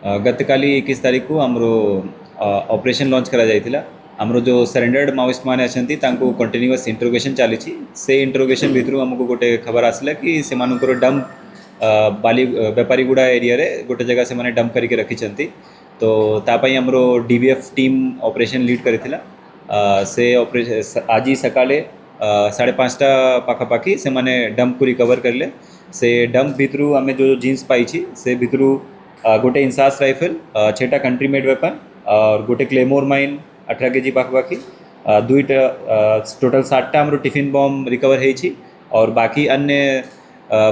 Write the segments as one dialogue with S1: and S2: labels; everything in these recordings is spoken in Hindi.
S1: गत काली 21 तारीख को आमर ऑपरेशन लॉन्च करा जाइथिला। आमर जो सरेंडर्ड माओइस्ट मैंने अच्छा कंटिन्यूअस इंट्रोगेशन चली से इंट्रोगेशन भितर आमको गोटे खबर आसला कि से डंप बाली बेपारीगुड़ा एरिया रे गोटे जगह से माने डंप करके रखी। तो तापाई आमर डीवीएफ टीम ऑपरेशन लीड करिथिला। से ऑपरेशन आज सकाले 5:30 पाखापाखि से माने डंप को रिकवर करले। से डंप भितर आम जो जीन्स पाई से भितर गोटे इंसास राइफल 6टा कंट्री मेड वेपन और गोटे क्लेमोर माइन 18 केजी पाखापाखि दुईटा टोटल 7टा आम टिफिन बम रिकवर होती और बाकी अन्य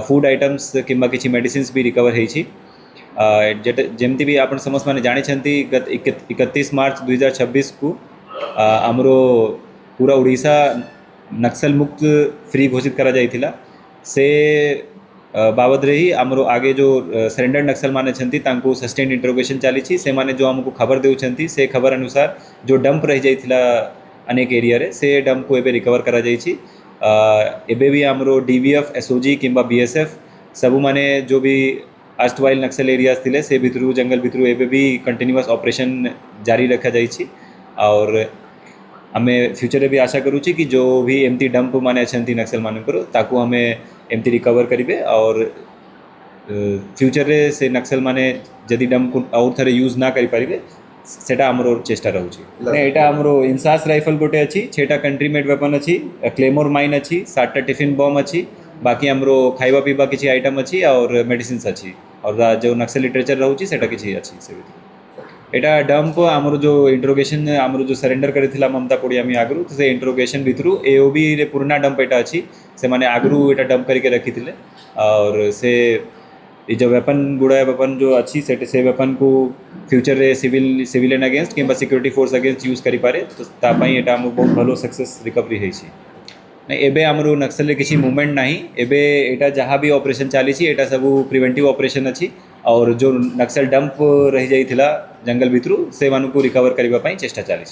S1: फूड आइटम्स किंबा किसी मेडिसिन्स भी रिकवर होती। जमती भी आप समस्त मैंने जानी गत 31 मार्च 2026 को आमर पूरा उड़ीसा नक्सल मुक्त फ्री घोषित करा जाइथिला। से बाबद रे ही आमर आगे जो सरेंडर नक्सल माने छंती तांको सस्टेन्ड इंट्रोगेशन चली से माने जो आमको खबर देउछंती से खबर अनुसार जो डंप रह जाइथिला अनेक एरिया रे से डंप को एबे रिकवर करा जाइछि। एबे भी आमर डीवीएफ एसओजी किंबा बीएसएफ सबू माने जो भी आस्ट वाइल नक्सल एरियाज थिले से भितरू जंगल भितरू एबे भी कंटिन्यूअस ऑपरेशन जारी रखा जाइछि। और आमे फ्यूचर भी आशा करूँ कि जो भी एमती डंप माने अच्छा नक्सल मानकर ताकू आमे एमती रिकवर करेंगे और फ्यूचर रे से नक्सल माने जदि डंप को आउट थरे यूज ना करि पारिबे सेटा आमरो चेष्टा रहउची। ने एटा आमरो इंसास राइफल गोटे अछि 6टा कंट्री मेड वेपन अछि क्लेमोर माइन अछि 7टा टिफिन बम अछि बाकी आमरो खाइबा पीबा किछि आइटम अछि और मेडिसिन्स अछि और जो नक्सल लिटरेचर रहउची सेटा किछि अछि से भितर। एटा डंप आमर जो इंट्रोगेशन आमर जो सरेंडर करथिला ममता पोड़ियामी आगरू से इंट्रोगेशन भितरू एओबी रे पुराना डंप एटा अछि से माने आगरू एटा डंप करके रखिथिले और से जो वेपन गुड़ा वेपन जो अच्छी से वेपन को फ्यूचर रे सिविलियन अगेंस्ट किंबा सिक्योरिटी फोर्स अगेंस्ट यूज करि पारे तो तापाई एटा हम बहुत भलो सक्सेस रिकवरी होइछि। नहीं एबे आमर नक्सल किसी मूवमेंट नहीं एबे एटा जहाँ भी ऑपरेशन चली एटा सब प्रिवेंटिव ऑपरेशन अच्छी और जो नक्सल डंप रह जाइथिला जंगल भितरू से मानू रिकवर करने चेष्टा चली।